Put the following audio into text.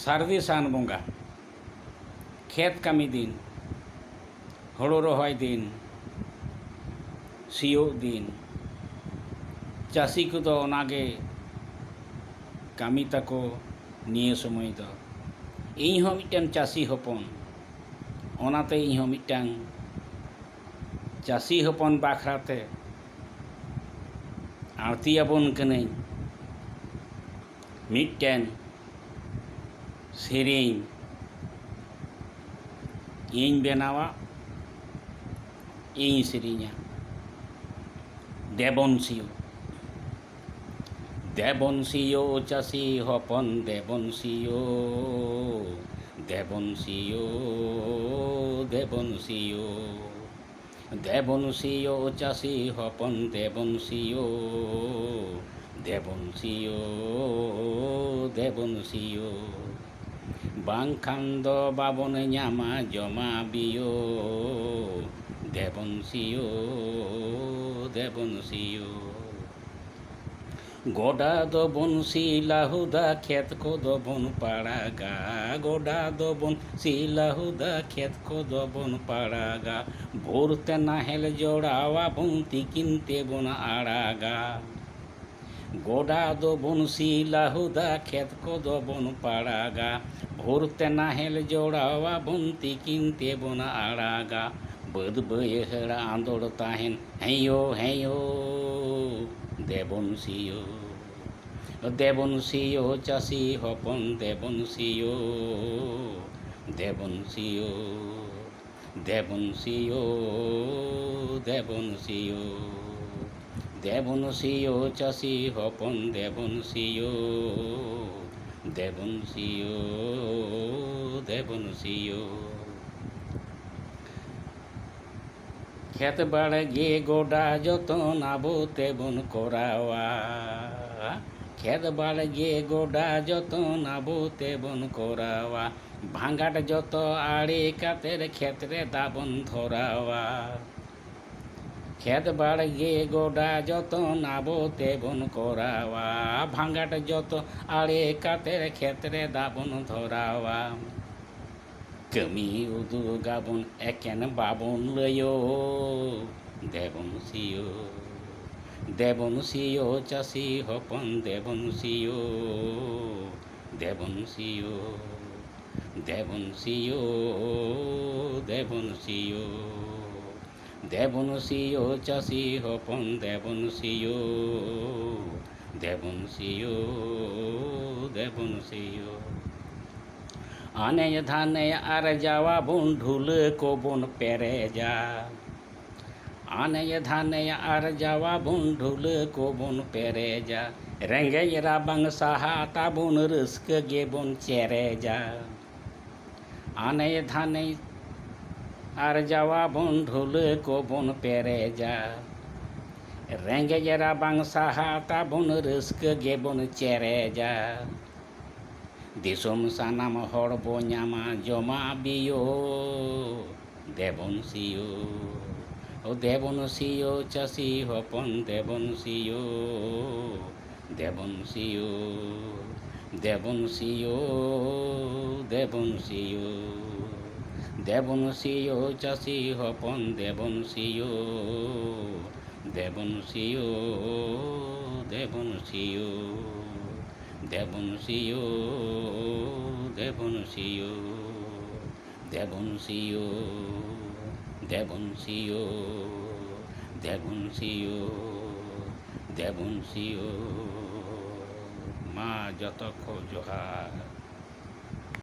ᱥᱟᱹᱨᱫᱤ ᱥᱟᱱ ᱵᱚᱸᱜᱟ ᱠᱷᱮᱛ ᱠᱟᱹᱢᱤ ᱫᱤᱱ, ᱦᱳᱲᱳ ᱨᱚᱦᱚᱭ ᱫᱤᱱ, ᱥᱤᱭᱳᱜ ᱫᱤᱱ, ᱪᱟᱹᱥᱤ ᱠᱚᱫᱚ ᱚᱱᱟᱜᱮ ᱠᱟᱹᱢᱤ ᱛᱟᱠᱚ ᱱᱤᱭᱟᱹ ᱥᱚᱢᱚᱭ ᱫᱚ᱾ ᱤᱧᱦᱚᱸ ᱢᱤᱫᱴᱟᱝ ᱪᱟᱹᱥᱤ ᱦᱚᱯᱚᱱ, ᱚᱱᱟᱛᱮ ᱤᱧᱦᱚᱸ ᱢᱤᱫᱴᱟᱝ ᱪᱟᱹᱥᱤ ᱦᱚᱯᱚᱱ ᱵᱟᱠᱷᱨᱟᱛᱮ ᱟᱬᱛᱤᱭᱟᱵᱚᱱ ᱠᱟᱹᱱᱟᱹᱧ ᱢᱤᱫᱴᱮᱱ ᱥᱮᱨᱮᱧ ᱤᱧ ᱵᱮᱱᱟᱣᱟ, ᱤᱧ ᱥᱮᱨᱮᱧᱟ। ᱫᱮᱵᱚᱱ ᱥᱤᱭᱳ, দেবন সিও চাষি হপন দেবন সিও, দেবন সিও, দেবন সিও, দেবন সিও চাষি হপন দেবন সিও, দেবন সিও, দেবন সিও, বাংখান দ বাবন ᱧᱟᱢᱟ জমা বিও, দেবন সিও, দেবন সিও। গোডা দবন শিলাহুদা ক্ষেত কো দবন পাড়াগা, গোডা দবন শিলাহুদা ক্ষেত কো দবন পাড়াগা, ভোরতে নাহেল জোড়াওয়া বন্তি কিনতে বন আড়াগা। গোডা দবন শিলাহুদা ক্ষেত কো দবন পাড়াগা, ভোরতে নাহেল জোড়াওয়া বন্তি কিনতে বন আড়াগা। বাদ বৈহড় আঁদড় তাহেন হেঁয়ো হেঁয়ো, দেবন সিও, দেবন সিও চাষি হপন দেবন সিও, দেবন সিও, দেবন সিও, দেবন সিও, দেবন সিও চাষি হপন দেবন সিও, দেবন সিও, দেবন সিও। ক্ষেত বাড়গে গোডা যতন আবো তেবন করাওয়া, ক্ষেত বাড়গে গোডা যতন আবো তেবন করাওয়া, ভাঙাট যত আড়ে কাতের ক্ষেত্রে দাবন ধরাওয়া। ক্ষেত বাড়গে গোডা যতন আবো তেবন করাওয়া, ভাঙাট যত আড়ে কাতের ক্ষেত্রে দাবন ধরাওয়া। কামি উদুগাবন একেন বাবন লয়ো, দেবন সিও, দেবন সিও চাষি হপন দেবন সিও, দেবন সিও, দেবন সিও, দেবন সিও, দেবন সিও চাষি হপন দেবন সিও, দেবন সিও, দেবন সিও। আনে ধানে আর যাওয়া বন ঢুলে কোবন পেরে যা, আনে ধানে আর যাওয়া বন ঢুলে কোবন পেরে যা, রেঙ্গেজ রাবাং সাহা তাবন রস্ক গেবন চেরে যা। আনে ধানে আর যাওয়া বন ঢুলে কোবন পেরে যা, রেঙ্গেজ রাবাং সাহা তাবন রস্ক গেবন চেরে যা। দিসম সানাম হড় বো ᱧᱟᱢᱟ জমা বিও, দেবন সিও, ও দেবন সিও চাষি হপন দেবন সিও, দেবন সিও, দেবন সিও, দেবন সিও, দেবন সিও চাষি হপন দেবন সিও, দেবন সিও, দেবন সিও, দেবন সিও, দেবন সিও, দেবন সিও, দেবন সিও, দেবন সিও, দেবন সিও। মা যতক্ষ জোহার।